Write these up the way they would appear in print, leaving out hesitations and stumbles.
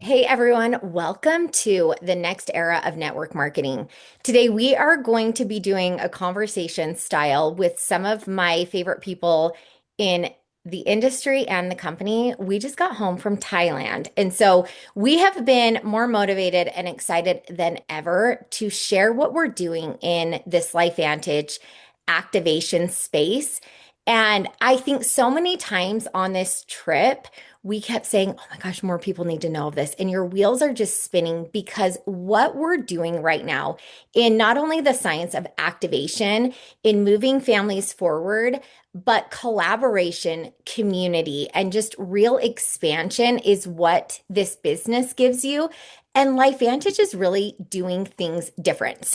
Hey everyone, welcome to the next era of network marketing. Today we are going to be doing a conversation style with some of my favorite people in the industry and the company. We just got home from Thailand, and so we have been more motivated and excited than ever to share what we're doing in this LifeVantage activation space. And I think so many times on this trip, we kept saying, oh my gosh, more people need to know of this. And your wheels are just spinning because what we're doing right now in not only the science of activation, in moving families forward, but collaboration, community, and just real expansion is what this business gives you. And LifeVantage is really doing things different.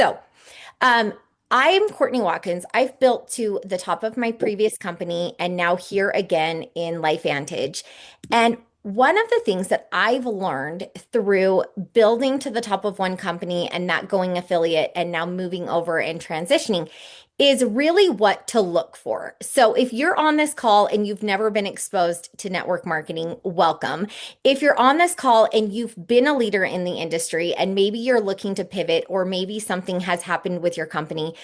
Um, I'm Courtney Watkins. I've built to the top of my previous company and now here again in LifeVantage. And one of the things that I've learned through building to the top of one company and that going affiliate and now moving over and transitioning is really what to look for. So if you're on this call and you've never been exposed to network marketing, welcome. If you're on this call and you've been a leader in the industry and maybe you're looking to pivot or maybe something has happened with your company,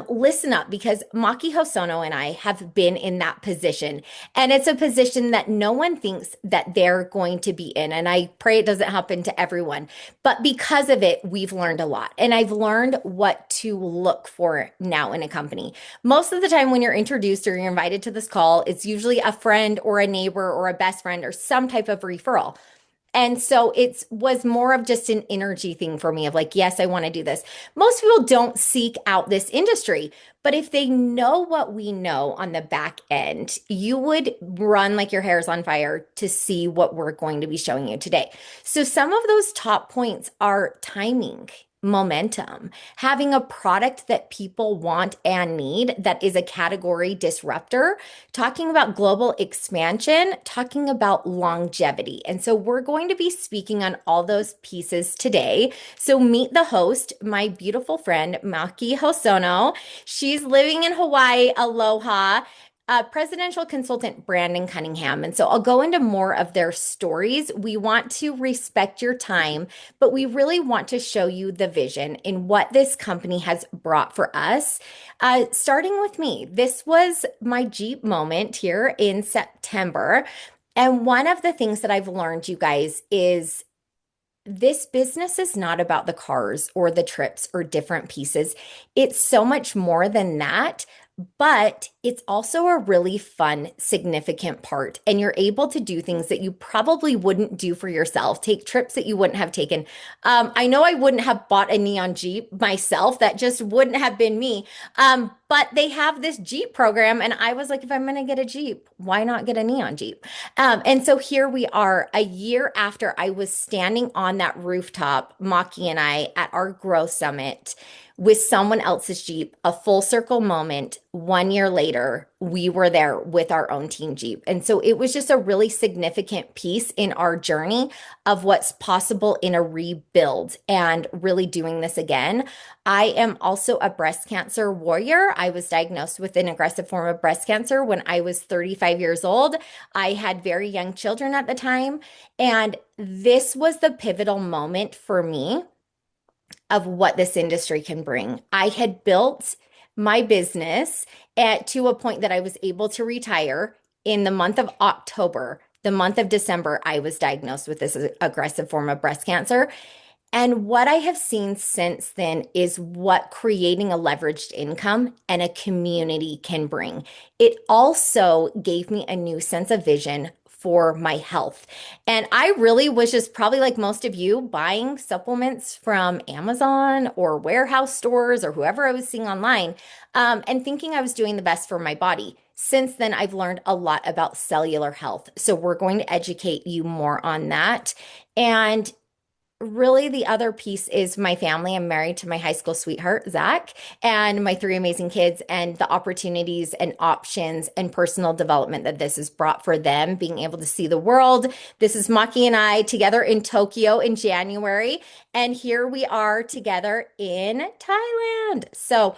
listen up because Maki Hosono and I have been in that position. And it's a position that no one thinks that they're going to be in. And I pray it doesn't happen to everyone. But because of it, we've learned a lot. And I've learned what to look for now in a company. Most of the time, when you're introduced or you're invited to this call, it's usually a friend or a neighbor or a best friend or some type of referral. And so it was more of just an energy thing for me of like, yes, I want to do this. Most people don't seek out this industry, but if they know what we know on the back end, you would run like your hair's on fire to see what we're going to be showing you today. So some of those top points are timing. Momentum, having a product that people want and need that is a category disruptor, talking about global expansion, talking about longevity. And so we're going to be speaking on all those pieces today. So meet the host, my beautiful friend, Maki Hosono. She's living in Hawaii. Aloha. Presidential consultant Brandon Cunningham. And so I'll go into more of their stories. We want to respect your time, but we really want to show you the vision in what this company has brought for us. Starting with me, this was my Jeep moment here in September. And one of the things that I've learned, you guys, is this business is not about the cars or the trips or different pieces. It's so much more than that. But it's also a really fun, significant part. And you're able to do things that you probably wouldn't do for yourself, take trips that you wouldn't have taken. I know I wouldn't have bought a neon Jeep myself. That just wouldn't have been me. But they have this Jeep program. And I was like, if I'm going to get a Jeep, why not get a neon Jeep? And so here we are a year after I was standing on that rooftop, Maki and I, at our growth summit with someone else's Jeep, a full circle moment. 1 year later, we were there with our own team Jeep. And so it was just a really significant piece in our journey of what's possible in a rebuild and really doing this again. I am also a breast cancer warrior. I was diagnosed with an aggressive form of breast cancer when I was 35 years old. I had very young children at the time. And this was the pivotal moment for me of what this industry can bring. I had built my business to a point that I was able to retire in the month of October. The month of December, I was diagnosed with this aggressive form of breast cancer. And what I have seen since then is what creating a leveraged income and a community can bring. It also gave me a new sense of vision for my health. And I really was just probably like most of you buying supplements from Amazon or warehouse stores or whoever I was seeing online, and thinking I was doing the best for my body. Since then, I've learned a lot about cellular health. So we're going to educate you more on that. And really, the other piece is my family. I'm married to my high school sweetheart, Zach, and my three amazing kids, and the opportunities and options and personal development that this has brought for them, being able to see the world. This is Maki and I together in Tokyo in January, and here we are together in Thailand. So,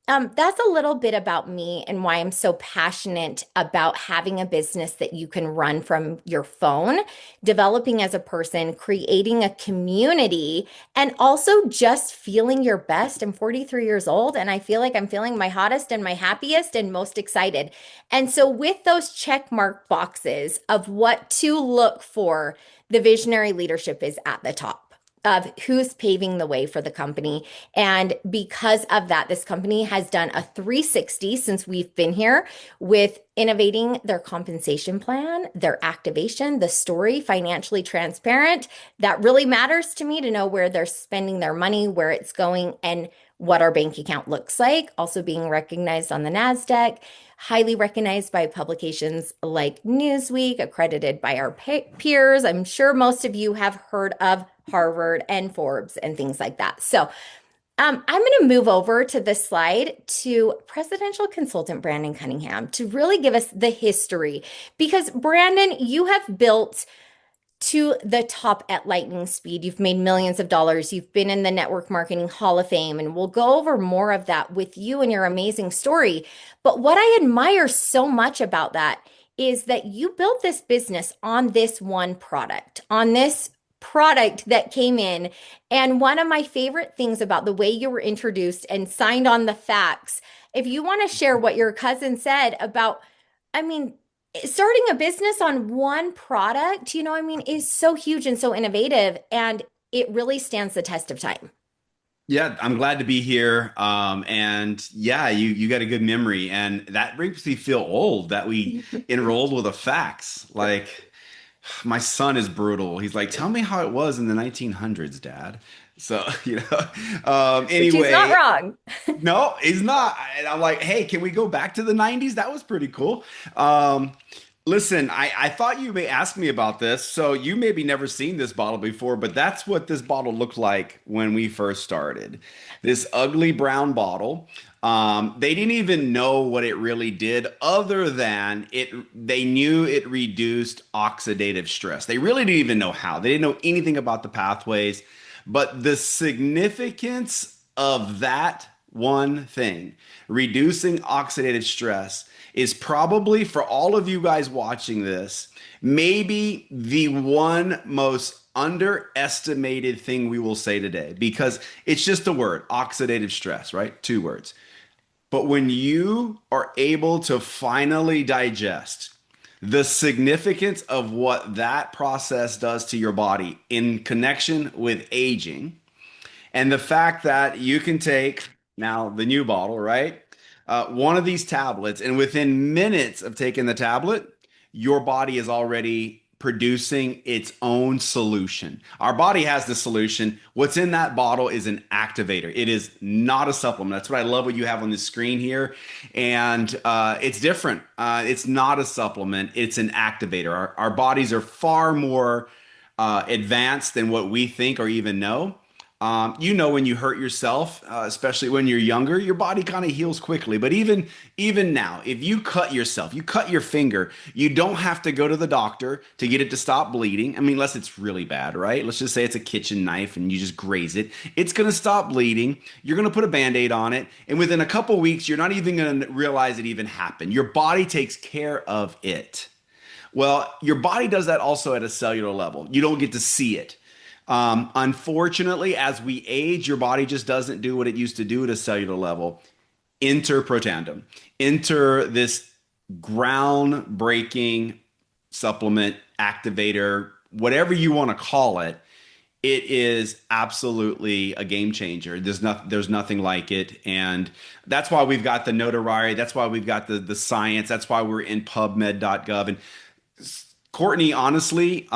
That's a little bit about me and why I'm so passionate about having a business that you can run from your phone, developing as a person, creating a community, and also just feeling your best. I'm 43 years old and I feel like I'm feeling my hottest and my happiest and most excited. And so, with those check mark boxes of what to look for, the visionary leadership is at the top of who's paving the way for the company. And because of that, this company has done a 360 since we've been here with innovating their compensation plan, their activation, the story, financially transparent. That really matters to me to know where they're spending their money, where it's going, and what our bank account looks like. Also being recognized on the NASDAQ, highly recognized by publications like Newsweek, accredited by our peers. I'm sure most of you have heard of Harvard and Forbes and things like that. So I'm going to move over to this slide to Presidential Consultant Brandon Cunningham to really give us the history. Because, Brandon, you have built to the top at lightning speed. You've made millions of dollars. You've been in the Network Marketing Hall of Fame, and we'll go over more of that with you and your amazing story. But what I admire so much about that is that you built this business on this one product, on this product that came in. And one of my favorite things about the way you were introduced and signed on the facts, if you want to share what your cousin said about, I mean, starting a business on one product, is so huge and so innovative, and it really stands the test of time. Yeah, I'm glad to be here. And yeah, you got a good memory, and that makes me feel old that we enrolled with a fax. Like my son is brutal. He's like, "Tell me how it was in the 1900s, Dad." So, Which he's not anyway, wrong. no, he's not. And I'm like, "Hey, can we go back to the 90s? That was pretty cool." Um, Listen, I thought you may ask me about this. So you maybe never seen this bottle before, but that's what this bottle looked like when we first started. This ugly brown bottle. They didn't even know what it really did, other than it. They knew it reduced oxidative stress. They really didn't even know how. They didn't know anything about the pathways, but the significance of that one thing, reducing oxidative stress, is probably for all of you guys watching this, maybe the one most underestimated thing we will say today, because it's just a word, oxidative stress, right? Two words. But when you are able to finally digest the significance of what that process does to your body in connection with aging, and the fact that you can take now the new bottle, right? One of these tablets, and within minutes of taking the tablet, your body is already producing its own solution. Our body has the solution. What's in that bottle is an activator. It is not a supplement. That's what I love what you have on the screen here. And it's different. It's not a supplement, it's an activator. Our bodies are far more advanced than what we think or even know. When you hurt yourself, especially when you're younger, your body kind of heals quickly. But even now, if you cut yourself, you cut your finger, you don't have to go to the doctor to get it to stop bleeding. I mean, unless it's really bad, right? Let's just say it's a kitchen knife and you just graze it. It's going to stop bleeding. You're going to put a Band-Aid on it, and within a couple weeks, you're not even going to realize it even happened. Your body takes care of it. Well, your body does that also at a cellular level. You don't get to see it. Unfortunately, as we age, your body just doesn't do what it used to do at a cellular level. Enter protandum. Enter this groundbreaking supplement, activator, whatever you want to call it. It is absolutely a game changer. There's nothing like it. And that's why we've got the notoriety. That's why we've got the science. That's why we're in PubMed.gov. And Courtney, honestly,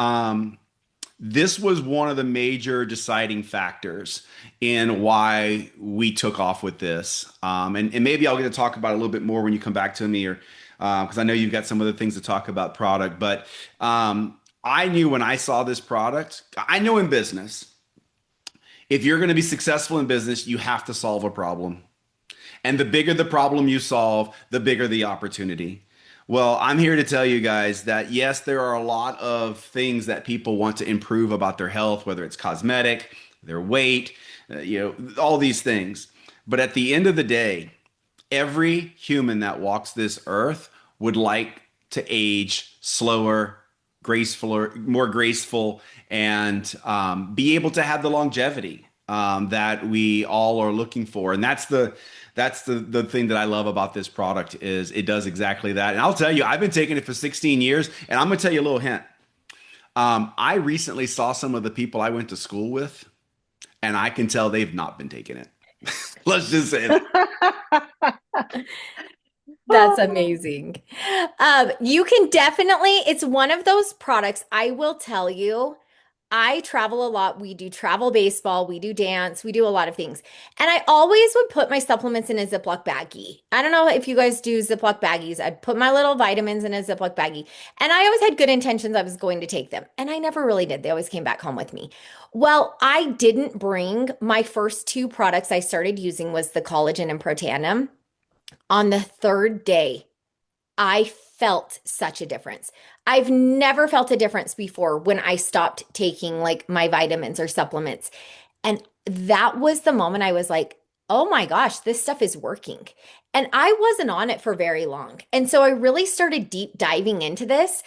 this was one of the major deciding factors in why we took off with this. And maybe I'll get to talk about it a little bit more when you come back to me, or because I know you've got some other things to talk about product. But I knew when I saw this product, I know in business, if you're going to be successful in business, you have to solve a problem. And the bigger the problem you solve, the bigger the opportunity. Well, I'm here to tell you guys that yes, there are a lot of things that people want to improve about their health, whether it's cosmetic, their weight, all these things. But at the end of the day, every human that walks this earth would like to age slower, graceful, more graceful, and be able to have the longevity that we all are looking for. And that's the thing that I love about this product is it does exactly that. And I'll tell you, I've been taking it for 16 years, and I'm gonna tell you a little hint. I recently saw some of the people I went to school with, and I can tell they've not been taking it. Let's just say that. That's amazing. You can definitely, it's one of those products, I will tell you. I travel a lot. We do travel baseball, we do dance, we do a lot of things. And I always would put my supplements in a Ziploc baggie. I don't know if you guys do Ziploc baggies. I'd put my little vitamins in a Ziploc baggie. And I always had good intentions I was going to take them. And I never really did. They always came back home with me. Well, I didn't bring my first two products I started using was the collagen and protanum. On the third day, I felt such a difference. I've never felt a difference before when I stopped taking like my vitamins or supplements. And that was the moment I was like, oh my gosh, this stuff is working. And I wasn't on it for very long. And so I really started deep diving into this.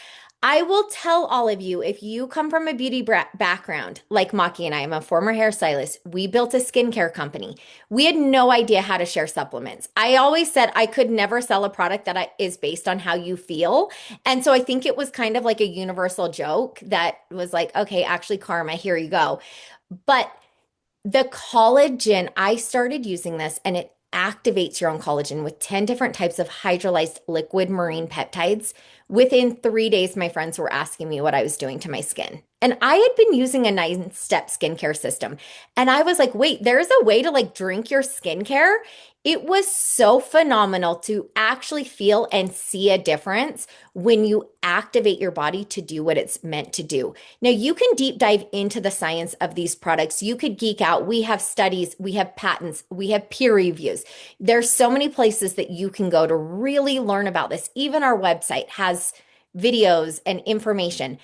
I will tell all of you if you come from a beauty background, like Maki and I, I'm a former hairstylist. We built a skincare company. We had no idea how to share supplements. I always said I could never sell a product that is based on how you feel. And so I think it was kind of like a universal joke that was like, okay, actually, karma, here you go. But the collagen, I started using this and it activates your own collagen with 10 different types of hydrolyzed liquid marine peptides. Within 3 days, my friends were asking me what I was doing to my skin. And I had been using a 9-step skincare system. And I was like, wait, there's a way to like drink your skincare. It was so phenomenal to actually feel and see a difference when you activate your body to do what it's meant to do. Now, you can deep dive into the science of these products. You could geek out. We have studies, we have patents, we have peer reviews. There's so many places that you can go to really learn about this. Even our website has videos and information.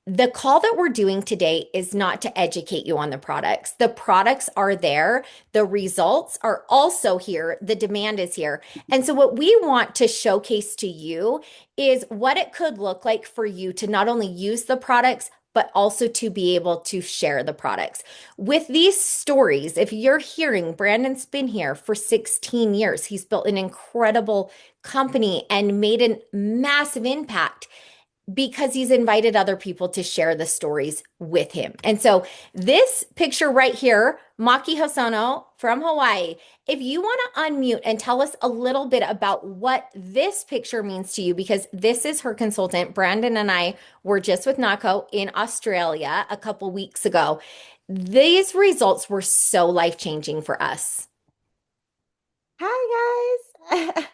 The call that we're doing today is not to educate you on the products. The products are there. The results are also here. The demand is here. And so, what we want to showcase to you is what it could look like for you to not only use the products, but also to be able to share the products. With these stories, if you're hearing Brandon's been here for 16 years, he's built an incredible company and made a massive impact because he's invited other people to share the stories with him. And so this picture right here, Maki Hosono from Hawaii, if you want to unmute and tell us a little bit about what this picture means to you, because this is her consultant. Brandon and I were just with Nako in Australia a couple weeks ago. These results were so life-changing for us. Hi guys.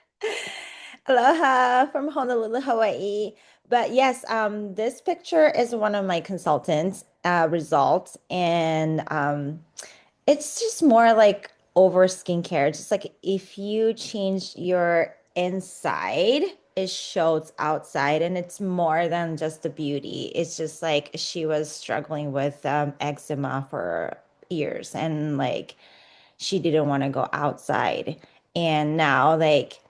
Aloha from Honolulu, Hawaii. But yes, this picture is one of my consultants' results, and it's just more like over skincare. Just like if you change your inside, it shows outside, and it's more than just the beauty. It's just like she was struggling with eczema for years, and like she didn't want to go outside. And now, like,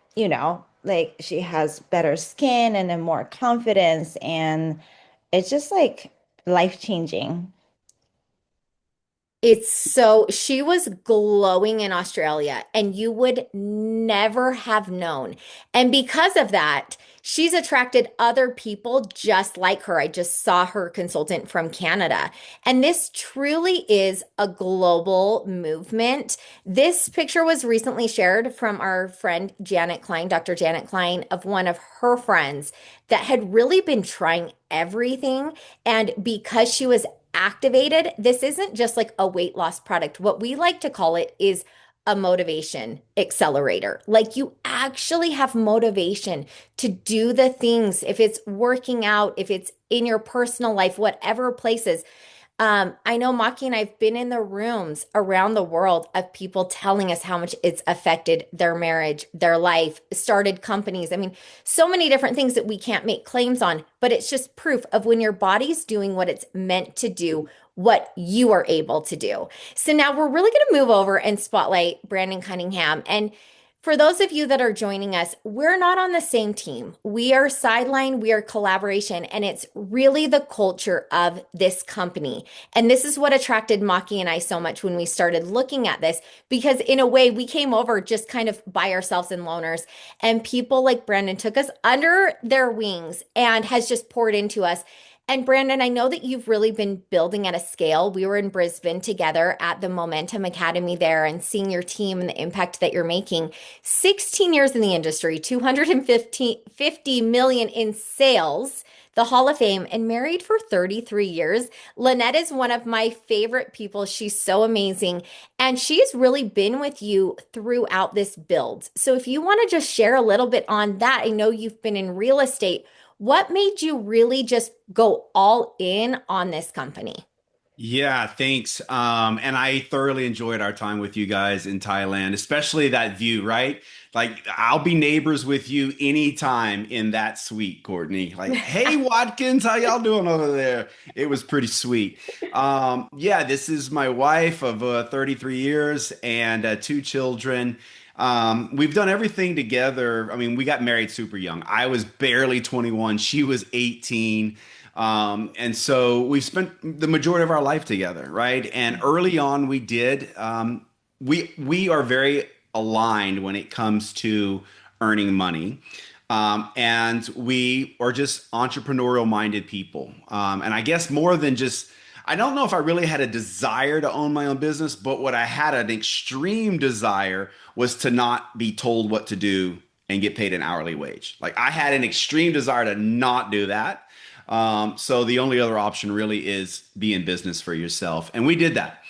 like she has better skin and then more confidence. And it's just like life changing. It's so, she was glowing in Australia, and you would never have known. And because of that, she's attracted other people just like her. I just saw her consultant from Canada. And this truly is a global movement. This picture was recently shared from our friend Janet Klein, Dr. Janet Klein, of one of her friends that had really been trying everything. And because she was activated, this isn't just like a weight loss product. What we like to call it is a motivation accelerator. Like you actually have motivation to do the things, if it's working out, if it's in your personal life, whatever places. I know Maki and I've been in the rooms around the world of people telling us how much it's affected their marriage, their life, started companies. I mean, so many different things that we can't make claims on, but it's just proof of when your body's doing what it's meant to do, what you are able to do. So now we're really going to move over and spotlight Brandon Cunningham. And For those of you that are joining us, we're not on the same team. We are sideline, we are collaboration, and it's really the culture of this company. And this is what attracted Maki and I so much when we started looking at this, because in a way, we came over just kind of by ourselves in loners, and people like Brandon took us under their wings and has just poured into us. And Brandon, I know that you've really been building at a scale. We were in Brisbane together at the Momentum Academy there and seeing your team and the impact that you're making. 16 years in the industry, 250 million in sales, the Hall of Fame, and married for 33 years. Lynette is one of my favorite people. She's so amazing. And she's really been with you throughout this build. So if you want to just share a little bit on that, I know you've been in real estate. What made you really just go all in on this company? Yeah, thanks. And I thoroughly enjoyed our time with you guys in Thailand, especially that view, right? Like, I'll be neighbors with you anytime in that suite, Courtney. Like, hey, Watkins, how y'all doing over there? It was pretty sweet. Yeah, this is my wife of 33 years and two children. We've done everything together. I mean, we got married super young. I was barely 21. She was 18. And so we've spent the majority of our life together, right? And early on, we did. We are very aligned when it comes to earning money, and we are just entrepreneurial minded people. And I guess more than just, I don't know if I really had a desire to own my own business, but what I had an extreme desire was to not be told what to do and get paid an hourly wage. Like, I had an extreme desire to not do that. So the only other option really is be in business for yourself. And we did that.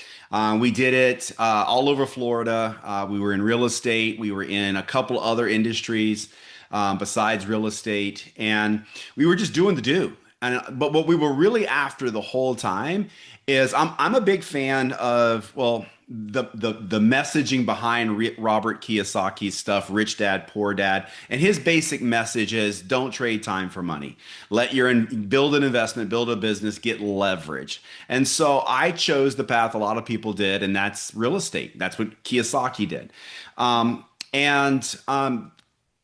We did it all over Florida. We were in real estate. We were in a couple other industries besides real estate. And we were just doing the do. But what we were really after the whole time is I'm a big fan of, well, the messaging behind Robert Kiyosaki's stuff, Rich Dad, Poor Dad, and his basic message is don't trade time for money. Build an investment, build a business, get leverage. And so I chose the path a lot of people did, and that's real estate. That's what Kiyosaki did. And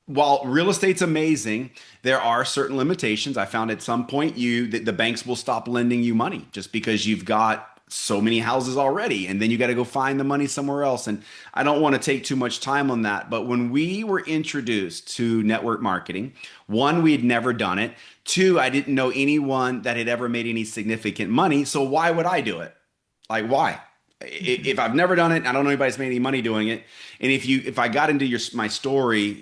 while real estate's amazing, there are certain limitations. I found at some point the banks will stop lending you money just because you've got so many houses already, and then you got to go find the money somewhere else. And I don't want to take too much time on that. But when we were introduced to network marketing, one, we had never done it. Two, I didn't know anyone that had ever made any significant money. So why would I do it? Like, why? If I've never done it, I don't know anybody's made any money doing it. And if I got into my story,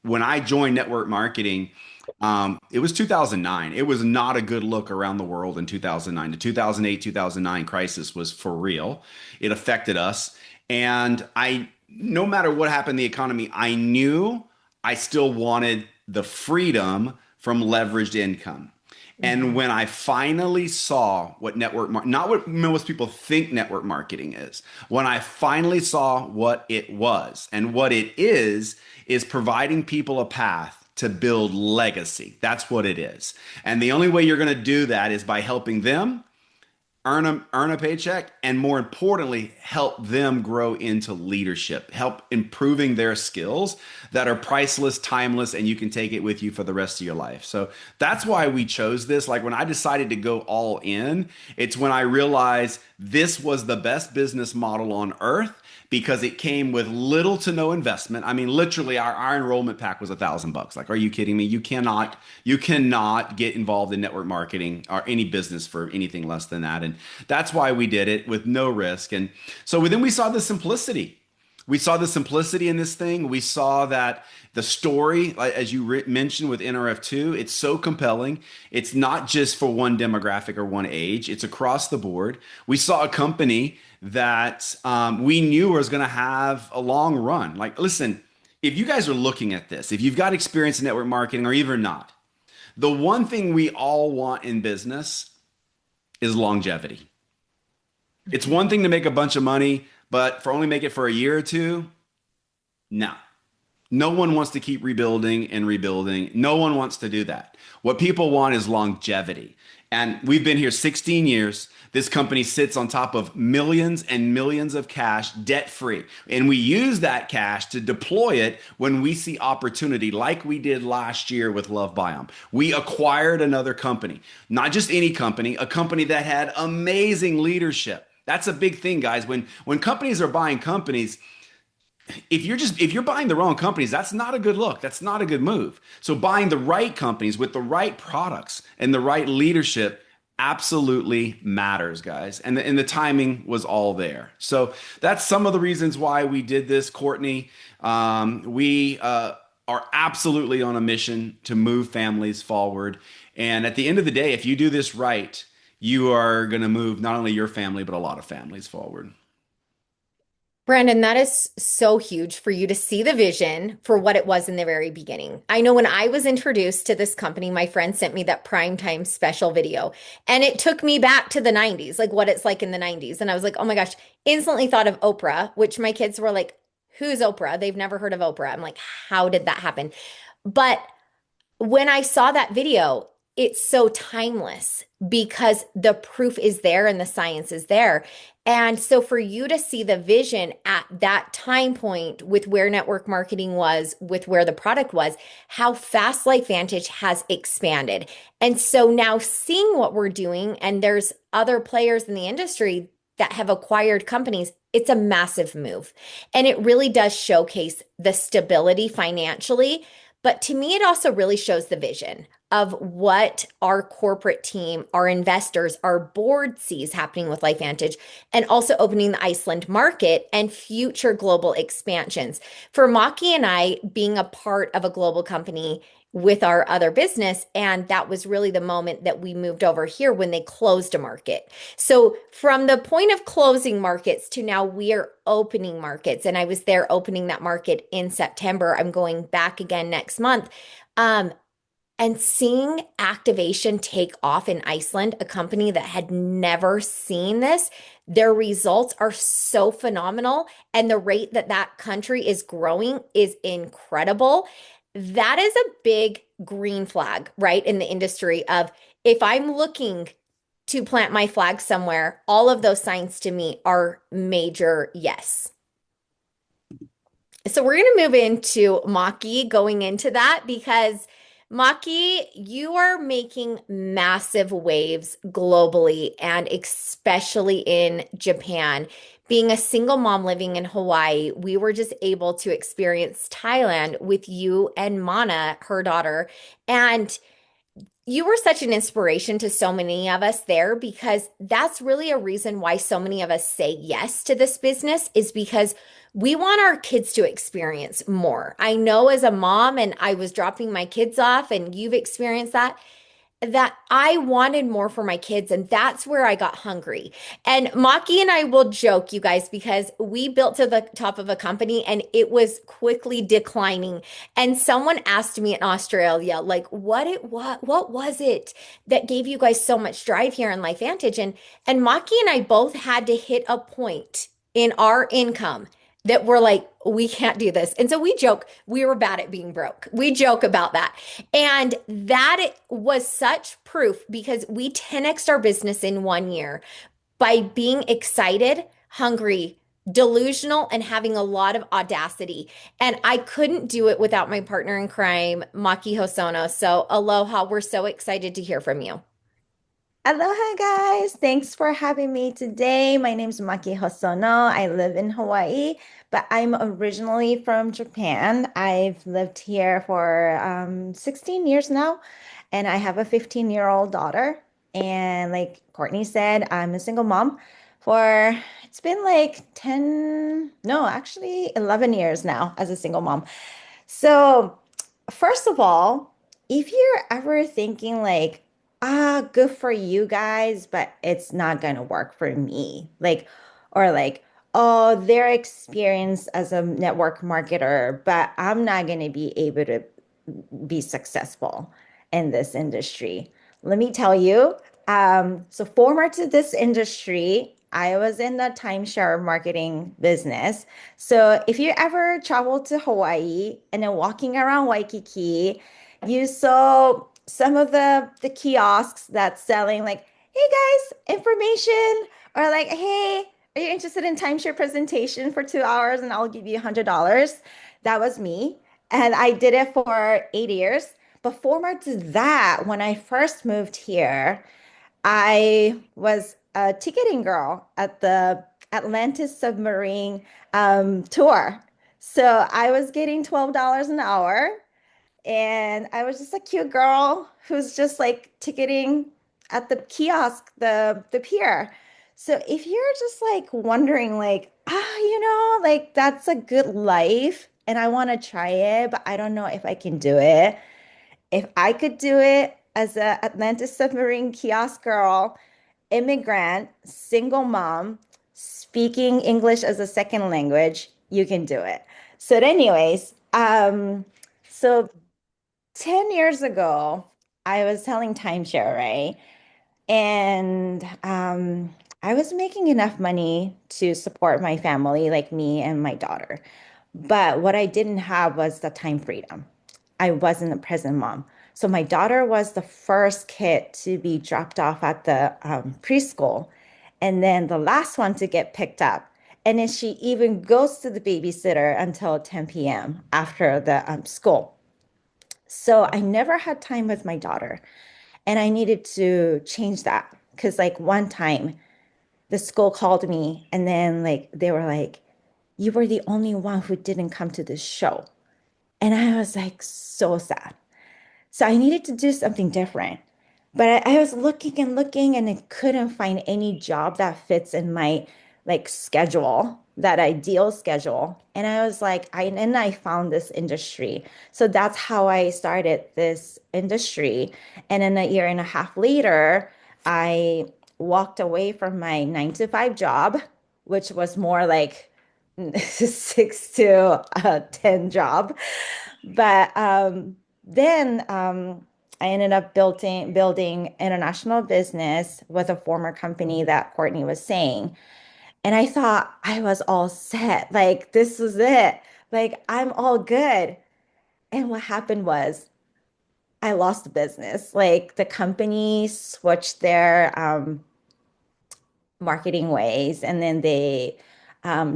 when I joined network marketing, it was 2009. It was not a good look around the world in 2009. The 2008, 2009 crisis was for real. It affected us. And no matter what happened in the economy, I knew I still wanted the freedom from leveraged income. And when I finally saw what not what most people think network marketing is, when I finally saw what it was, and what it is providing people a path to build legacy. That's what it is. And the only way you're going to do that is by helping them earn a paycheck, and more importantly, help them grow into leadership, help improving their skills that are priceless, timeless, and you can take it with you for the rest of your life. So that's why we chose this. Like, when I decided to go all in, it's when I realized this was the best business model on earth, because it came with little to no investment. I mean, literally, our enrollment pack was $1,000. Like, are you kidding me? You cannot get involved in network marketing or any business for anything less than that. And that's why we did it with no risk. And so then we saw the simplicity. We saw the simplicity in this thing. We saw that the story, as you mentioned with NRF2, it's so compelling. It's not just for one demographic or one age. It's across the board. We saw a company that we knew was going to have a long run. Like, listen, if you guys are looking at this, if you've got experience in network marketing or even not, the one thing we all want in business is longevity. It's one thing to make a bunch of money, but make it for a year or two, no. No one wants to keep rebuilding and rebuilding. No one wants to do that. What people want is longevity. And we've been here 16 years. This company sits on top of millions and millions of cash debt free. And we use that cash to deploy it when we see opportunity, like we did last year with LoveBiome. We acquired another company, not just any company, a company that had amazing leadership. That's a big thing, guys. When companies are buying companies, if you're buying the wrong companies, that's not a good look. That's not a good move. So buying the right companies with the right products and the right leadership absolutely matters, guys. And the timing was all there. So that's some of the reasons why we did this, Courtney. We are absolutely on a mission to move families forward. And at the end of the day, if you do this right, you are going to move not only your family, but a lot of families forward. Brandon, that is so huge for you to see the vision for what it was in the very beginning. I know when I was introduced to this company, my friend sent me that primetime special video, and it took me back to the 90s, like what it's like in the 90s. And I was like, oh my gosh, instantly thought of Oprah, which my kids were like, who's Oprah? They've never heard of Oprah. I'm like, how did that happen? But when I saw that video, it's so timeless because the proof is there and the science is there. And so for you to see the vision at that time point with where network marketing was, with where the product was, how fast LifeVantage has expanded. And so now seeing what we're doing, and there's other players in the industry that have acquired companies, it's a massive move. And it really does showcase the stability financially. But to me, it also really shows the vision of what our corporate team, our investors, our board sees happening with LifeVantage, and also opening the Iceland market and future global expansions. For Maki and I being a part of a global company with our other business, and that was really the moment that we moved over here when they closed a market. So from the point of closing markets to now we are opening markets, and I was there opening that market in September. I'm going back again next month. Um, and seeing activation take off in Iceland, a company that had never seen this, their results are so phenomenal. And the rate that that country is growing is incredible. That is a big green flag, right, in the industry of if I'm looking to plant my flag somewhere, all of those signs to me are major yes. So we're going to move into Maki going into that because Maki, you are making massive waves globally and especially in Japan. Being a single mom living in Hawaii, we were just able to experience Thailand with you and Mana, her daughter. And you were such an inspiration to so many of us there because that's really a reason why so many of us say yes to this business is because we want our kids to experience more. I know as a mom, and I was dropping my kids off, and you've experienced that I wanted more for my kids, and that's where I got hungry. And Maki and I will joke, you guys, because we built to the top of a company and it was quickly declining. And someone asked me in Australia, like, what was it that gave you guys so much drive here in LifeVantage? And Maki and I both had to hit a point in our income that we're like, we can't do this. And so we joke, we were bad at being broke. We joke about that. And that was such proof because we 10x'd our business in 1 year by being excited, hungry, delusional, and having a lot of audacity. And I couldn't do it without my partner in crime, Maki Hosono. So aloha, we're so excited to hear from you. Aloha, guys. Thanks for having me today. My name is Maki Hosono. I live in Hawaii, but I'm originally from Japan. I've lived here for 16 years now, and I have a 15-year-old daughter. And like Courtney said, I'm a single mom for it's been like 10, no, actually 11 years now as a single mom. So, first of all, if you're ever thinking like, good for you guys, but it's not going to work for me, like, or like, oh, their experience as a network marketer, but I'm not going to be able to be successful in this industry. Let me tell you, so former to this industry, I was in the timeshare marketing business. So if you ever travel to Hawaii and then walking around Waikiki, you saw some of the kiosks that's selling like, hey guys, information, or like, hey, are you interested in timeshare presentation for 2 hours and I'll give you $100? That was me. And I did it for 8 years. Before to that, when I first moved here, I was a ticketing girl at the Atlantis submarine tour. So I was getting $12 an hour and I was just a cute girl who's just like ticketing at the kiosk, the pier. So if you're just like wondering like, like that's a good life and I want to try it, but I don't know if I can do it. If I could do it as a Atlantis submarine kiosk girl, immigrant, single mom, speaking English as a second language, you can do it. So anyways, so 10 years ago, I was selling timeshare, right? And I was making enough money to support my family, like me and my daughter. But what I didn't have was the time freedom. I wasn't a present mom. So my daughter was the first kid to be dropped off at the preschool, and then the last one to get picked up. And then she even goes to the babysitter until 10 p.m. after the school. So I never had time with my daughter. And I needed to change that because, like, one time the school called me and then, like, they were like, you were the only one who didn't come to the show. And I was like, so sad. So I needed to do something different. But I was looking and looking and I couldn't find any job that fits in my like schedule, that ideal schedule. And I was like, I found this industry. So that's how I started this industry. And then a year and a half later, I walked away from my 9 to 5 job, which was more like 6 to 10 job. But then I ended up building international business with a former company that Courtney was saying. And I thought I was all set. Like this was it. Like I'm all good. And what happened was I lost the business. Like the company switched their marketing ways and then they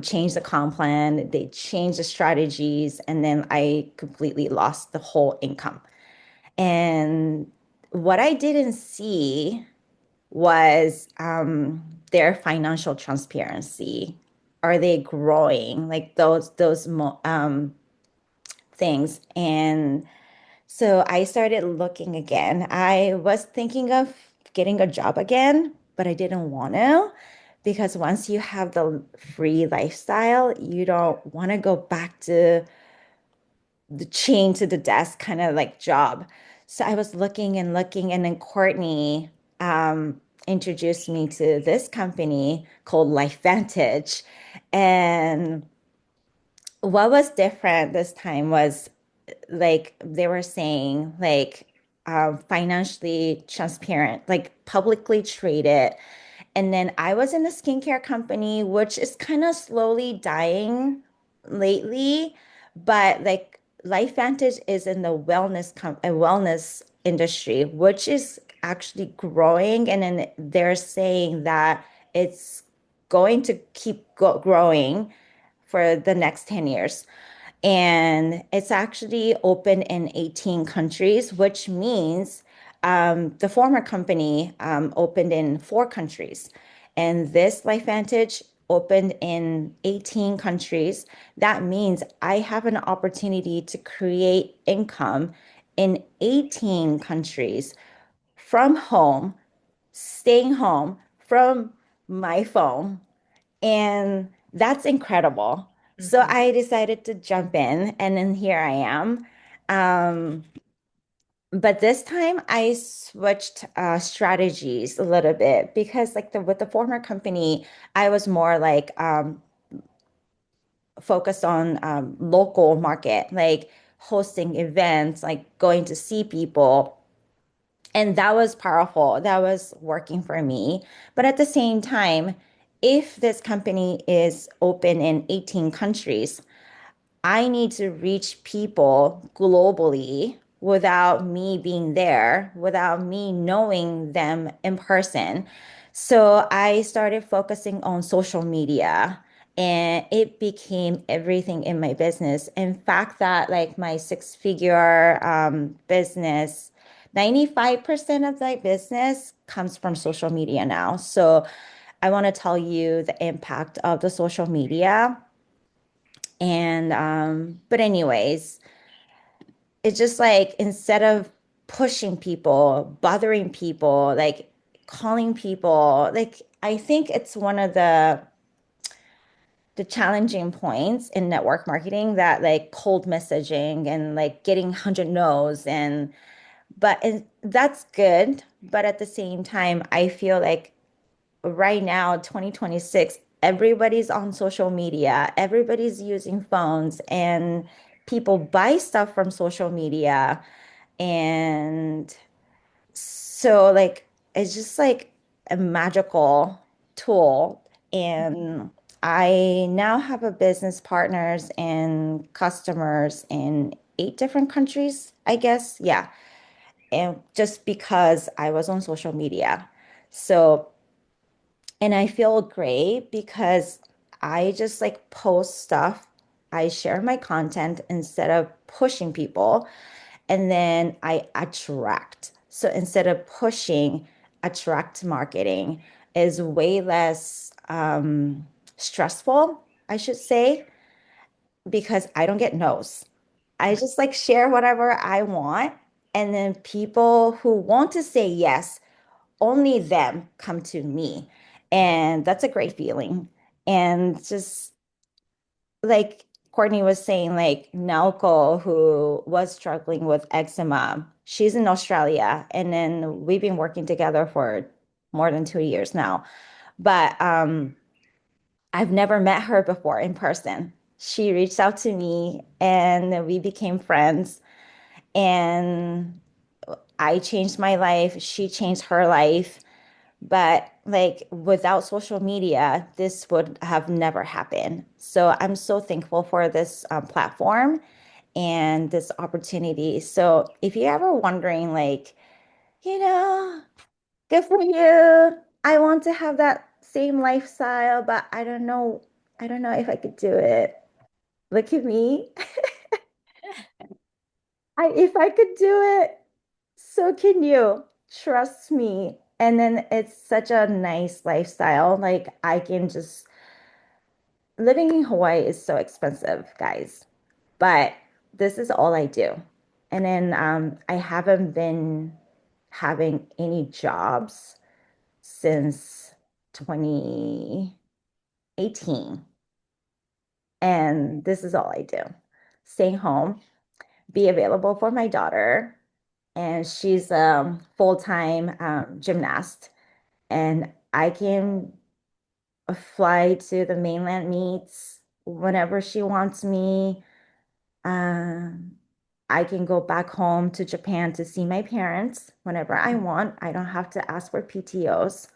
changed the comp plan, they changed the strategies, and then I completely lost the whole income. And what I didn't see was their financial transparency. Are they growing? Like those things. And so I started looking again. I was thinking of getting a job again, but I didn't want to because once you have the free lifestyle, you don't want to go back to the chain to the desk kind of like job. So I was looking and looking, and then Courtney introduced me to this company called LifeVantage. And what was different this time was like they were saying like financially transparent, like publicly traded. And then I was in a skincare company, which is kind of slowly dying lately, but like LifeVantage is in the wellness industry, which is actually growing. And then they're saying that it's going to keep growing for the next 10 years. And it's actually open in 18 countries, which means the former company opened in 4 countries. And this LifeVantage opened in 18 countries. That means I have an opportunity to create income in 18 countries from home, staying home from my phone, and that's incredible. So Mhm. I decided to jump in, and then here I am. Um, but this time I switched strategies a little bit because, like with the former company, I was more like focused on local market, like hosting events, like going to see people. And that was powerful. That was working for me. But at the same time, if this company is open in 18 countries, I need to reach people globally without me being there, without me knowing them in person. So I started focusing on social media and it became everything in my business. In fact, that like my six-figure business, 95% of my business comes from social media now. So I want to tell you the impact of the social media. And but anyways, it's just like instead of pushing people, bothering people, like calling people, like I think it's one of the challenging points in network marketing that like cold messaging and like getting 100 no's and that's good, but at the same time I feel like right now 2026 everybody's on social media, everybody's using phones and people buy stuff from social media and so like it's just like a magical tool. And I now have a business partners and customers in 8 different countries, I guess. Yeah. And just because I was on social media. So, and I feel great because I just like post stuff. I share my content instead of pushing people and then I attract. So instead of pushing, attract marketing is way less stressful, I should say, because I don't get no's. I just like share whatever I want. And then people who want to say yes, only them come to me. And that's a great feeling. And just like Courtney was saying, like Naoko, who was struggling with eczema, she's in Australia, and then we've been working together for more than 2 years now. But I've never met her before in person. She reached out to me, and we became friends. And I changed my life. She changed her life. But like without social media, this would have never happened. So I'm so thankful for this platform and this opportunity. So if you're ever wondering, like, you know, good for you. I want to have that same lifestyle, but I don't know if I could do it. Look at me. If I could do it, so can you. Trust me. And then it's such a nice lifestyle. Like I can just living in Hawaii is so expensive, guys. But this is all I do. And then I haven't been having any jobs since 2018. And this is all I do. Stay home, be available for my daughter. And she's a full-time gymnast. And I can fly to the mainland meets whenever she wants me. Um, I can go back home to Japan to see my parents whenever I want. I don't have to ask for PTOs.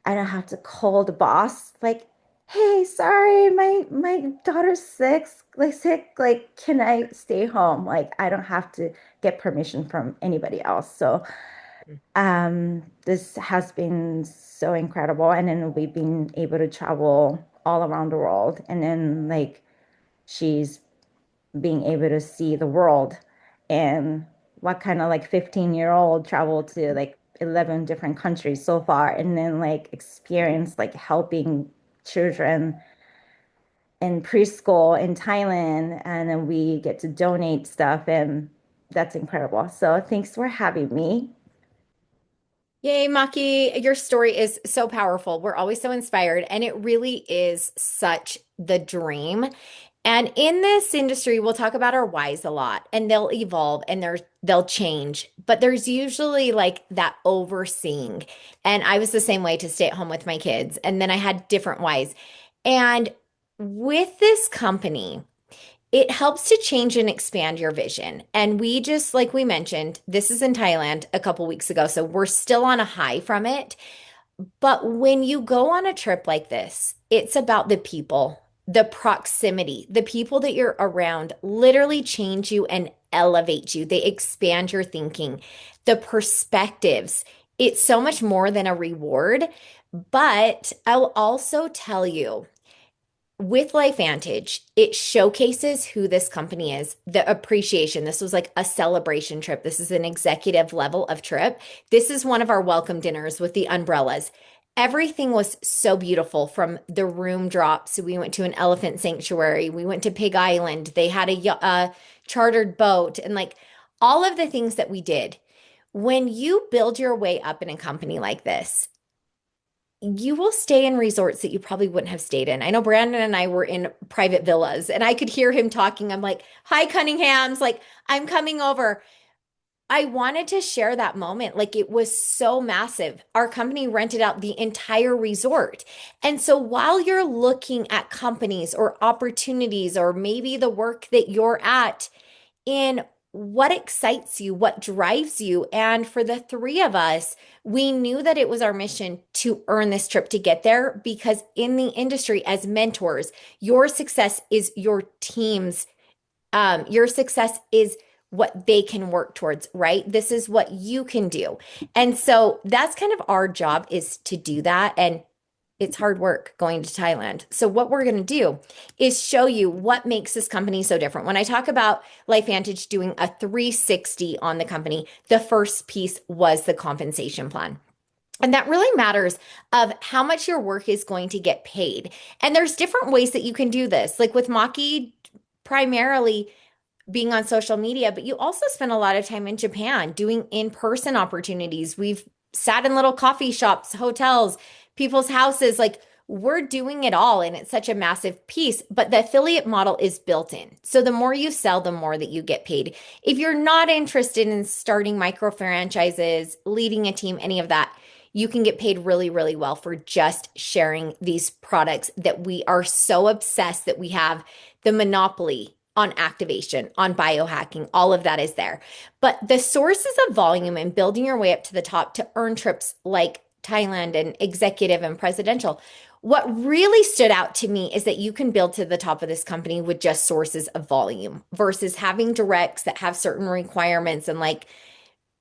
I don't have to call the boss like, "Hey, sorry, my daughter's sick. Like, can I stay home?" Like, I don't have to get permission from anybody else. So, this has been so incredible. And then we've been able to travel all around the world. And then like she's being able to see the world and what kind of like 15-year-old traveled to like 11 different countries so far and then like experience like helping children in preschool in Thailand and then we get to donate stuff and that's incredible. So thanks for having me. Yay, Maki, your story is so powerful. We're always so inspired, and it really is such the dream. And in this industry, we'll talk about our whys a lot, and they'll evolve and they'll change. But there's usually like that overseeing. And I was the same way to stay at home with my kids, and then I had different whys. And with this company, it helps to change and expand your vision. And we just, like we mentioned, this is in Thailand a couple weeks ago. So we're still on a high from it. But when you go on a trip like this, it's about the people, the proximity, the people that you're around literally change you and elevate you. They expand your thinking, the perspectives. It's so much more than a reward. But I'll also tell you, with LifeVantage, it showcases who this company is, the appreciation. This was like a celebration trip. This is an executive level of trip. This is one of our welcome dinners with the umbrellas. Everything was so beautiful from the room drops. We went to an elephant sanctuary. We went to Pig Island. They had a chartered boat and like all of the things that we did. When you build your way up in a company like this, you will stay in resorts that you probably wouldn't have stayed in. I know Brandon and I were in private villas and I could hear him talking. I'm like, hi, Cunningham's, like, I'm coming over. I wanted to share that moment. Like, it was so massive. Our company rented out the entire resort. And so while you're looking at companies or opportunities, or maybe the work that you're at, in what excites you, what drives you. And for the three of us, we knew that it was our mission to earn this trip to get there because in the industry, as mentors, your success is your team's, your success is what they can work towards, right? This is what you can do. And so that's kind of our job is to do that. And it's hard work going to Thailand. So what we're going to do is show you what makes this company so different. When I talk about LifeVantage doing a 360 on the company, the first piece was the compensation plan. And that really matters of how much your work is going to get paid. And there's different ways that you can do this. Like with Maki, primarily being on social media, but you also spend a lot of time in Japan doing in-person opportunities. We've sat in little coffee shops, hotels, people's houses, like we're doing it all. And it's such a massive piece, but the affiliate model is built in. So the more you sell, the more that you get paid. If you're not interested in starting micro franchises, leading a team, any of that, you can get paid really, really well for just sharing these products that we are so obsessed that we have the monopoly on activation, on biohacking, all of that is there. But the sources of volume and building your way up to the top to earn trips like Thailand and executive and presidential, what really stood out to me is that you can build to the top of this company with just sources of volume versus having directs that have certain requirements. And like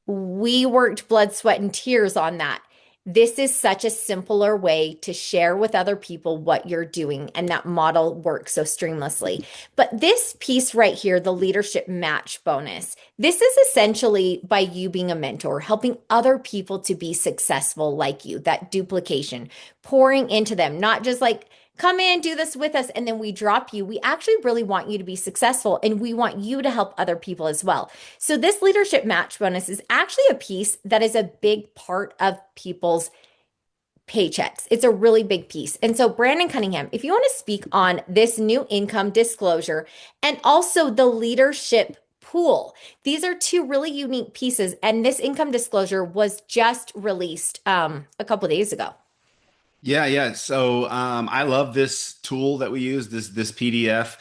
we worked blood, sweat, and tears on that. This is such a simpler way to share with other people what you're doing, and that model works so streamlessly. But this piece right here, the leadership match bonus, this is essentially by you being a mentor, helping other people to be successful like you, that duplication, pouring into them, not just like, come in, do this with us, and then we drop you. We actually really want you to be successful, and we want you to help other people as well. So this leadership match bonus is actually a piece that is a big part of people's paychecks. It's a really big piece. And so Brandon Cunningham, if you want to speak on this new income disclosure and also the leadership pool, these are two really unique pieces. And this income disclosure was just released a couple of days ago. Yeah, yeah. So I love this tool that we use, this PDF,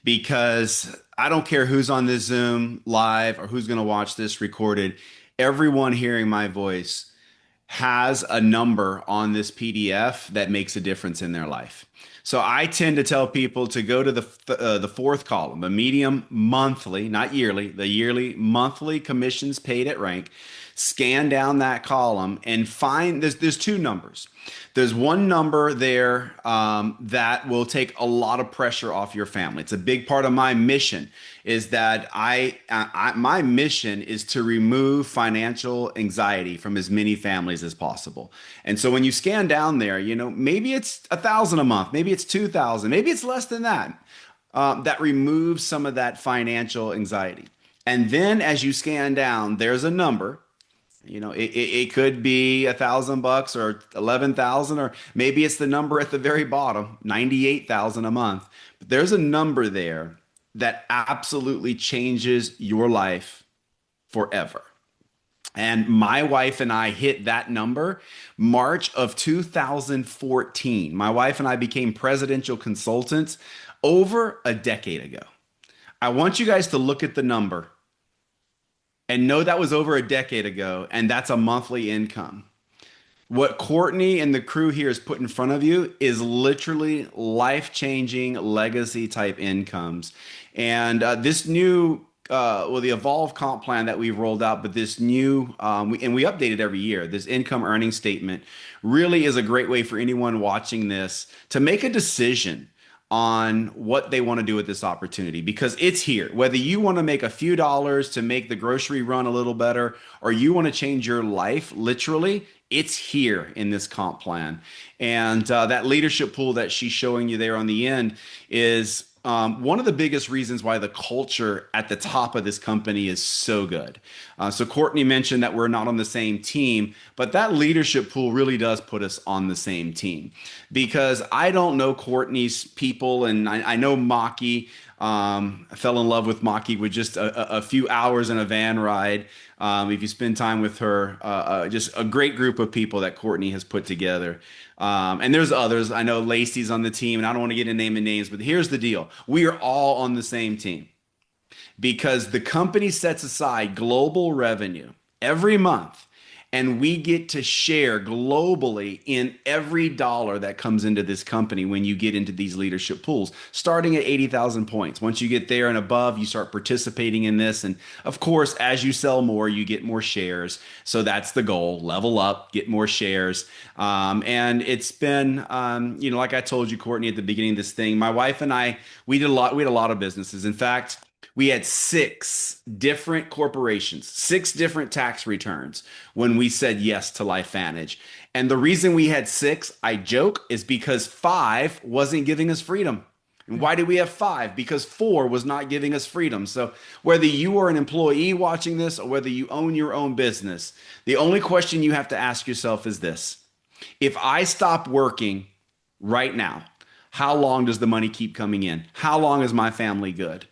because I don't care who's on this Zoom live or who's going to watch this recorded. Everyone hearing my voice has a number on this PDF that makes a difference in their life. So I tend to tell people to go to the fourth column, the medium monthly, not yearly, the yearly monthly commissions paid at rank. Scan down that column and find there's two numbers. There's one number there that will take a lot of pressure off your family. It's a big part of my mission is that my mission is to remove financial anxiety from as many families as possible. And so when you scan down there, maybe it's 1,000 a month, maybe it's 2,000, maybe it's less than that. That removes some of that financial anxiety. And then as you scan down, there's a number. It could be $1,000 or 11,000, or maybe it's the number at the very bottom, 98,000 a month. But there's a number there that absolutely changes your life forever. And my wife and I hit that number March of 2014. My wife and I became presidential consultants over a decade ago. I want you guys to look at the number and know that was over a decade ago, and that's a monthly income. What Courtney and the crew here has put in front of you is literally life-changing legacy type incomes. And this new the evolve comp plan that we've rolled out, but this new and we update it every year. This income earning statement really is a great way for anyone watching this to make a decision on what they want to do with this opportunity because it's here. Whether you want to make a few dollars to make the grocery run a little better, or you want to change your life, literally, it's here in this comp plan. And that leadership pool that she's showing you there on the end is one of the biggest reasons why the culture at the top of this company is so good. So Courtney mentioned that we're not on the same team, but that leadership pool really does put us on the same team because I don't know Courtney's people, and I know Maki. I fell in love with Maki with just a few hours in a van ride. If you spend time with her, just a great group of people that Courtney has put together. And there's others. I know Lacey's on the team, and I don't want to get into naming names, but here's the deal. We are all on the same team because the company sets aside global revenue every month, and we get to share globally in every dollar that comes into this company when you get into these leadership pools, starting at 80,000 points. Once you get there and above, you start participating in this. And of course, as you sell more, you get more shares. So that's the goal, level up, get more shares. And it's been, like I told you, Courtney, at the beginning of this thing, my wife and I, we had a lot of businesses. In fact, we had six different corporations, six different tax returns when we said yes to LifeVantage. And the reason we had six, I joke, is because five wasn't giving us freedom. And why did we have five? Because four was not giving us freedom. So whether you are an employee watching this or whether you own your own business, the only question you have to ask yourself is this. If I stop working right now, how long does the money keep coming in? How long is my family good?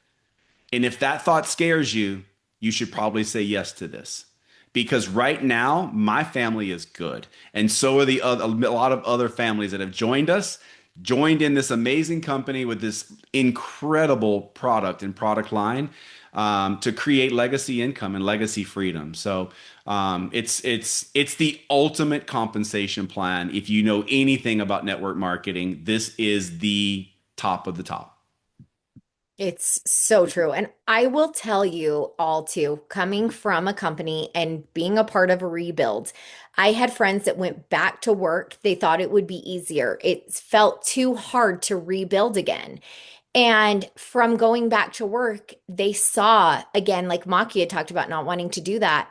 And if that thought scares you, you should probably say yes to this. Because right now, my family is good. And so are a lot of other families that have joined us, joined in this amazing company with this incredible product and product line to create legacy income and legacy freedom. So it's the ultimate compensation plan. If you know anything about network marketing, this is the top of the top. It's so true. And I will tell you all too, coming from a company and being a part of a rebuild, I had friends that went back to work. They thought it would be easier. It felt too hard to rebuild again. And from going back to work, they saw again, like Maki had talked about not wanting to do that.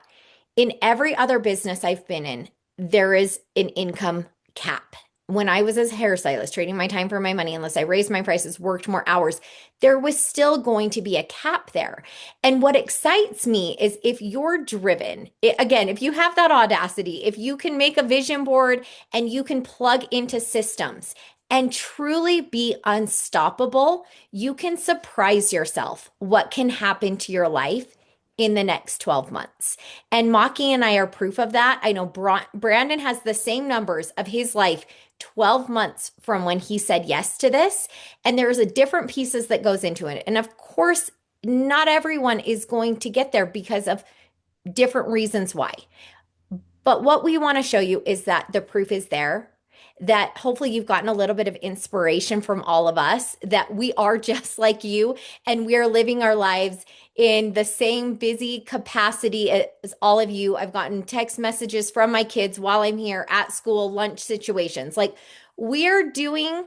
In every other business I've been in, there is an income cap. When I was as a hairstylist, trading my time for my money, unless I raised my prices, worked more hours, there was still going to be a cap there. And what excites me is if you're driven, again, if you have that audacity, if you can make a vision board and you can plug into systems and truly be unstoppable, you can surprise yourself what can happen to your life in the next 12 months. And Maki and I are proof of that. I know Brandon has the same numbers of his life 12 months from when he said yes to this. And there's a different pieces that goes into it. And of course, not everyone is going to get there because of different reasons why. But what we want to show you is that the proof is there, that hopefully you've gotten a little bit of inspiration from all of us, that we are just like you and we are living our lives in the same busy capacity as all of you. I've gotten text messages from my kids while I'm here at school, lunch situations. Like we're doing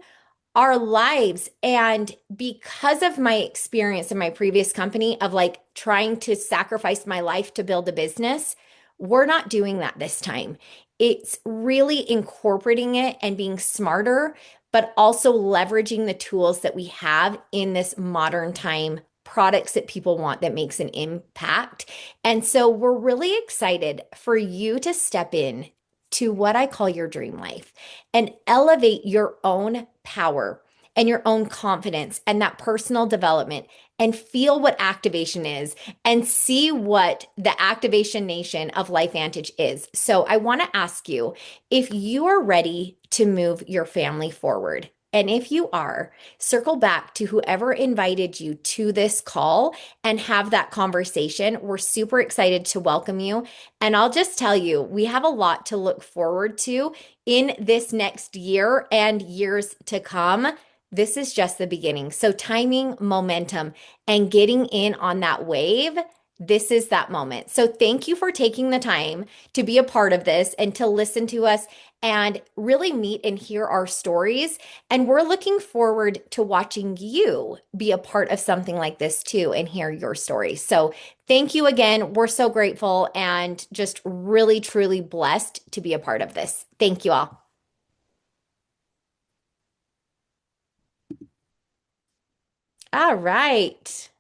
our lives. And because of my experience in my previous company of like trying to sacrifice my life to build a business, we're not doing that this time. It's really incorporating it and being smarter, but also leveraging the tools that we have in this modern time products that people want that makes an impact. And so we're really excited for you to step in to what I call your dream life and elevate your own power and your own confidence and that personal development and feel what activation is and see what the activation nation of LifeVantage is. So I want to ask you if you are ready to move your family forward. And if you are, circle back to whoever invited you to this call and have that conversation. We're super excited to welcome you. And I'll just tell you, we have a lot to look forward to in this next year and years to come. this is just the beginning. So, timing, momentum, and getting in on that wave, this is that moment. So, thank you for taking the time to be a part of this and to listen to us and really meet and hear our stories. And we're looking forward to watching you be a part of something like this too and hear your story. So, thank you again. We're so grateful and just really, truly blessed to be a part of this. Thank you all. All right.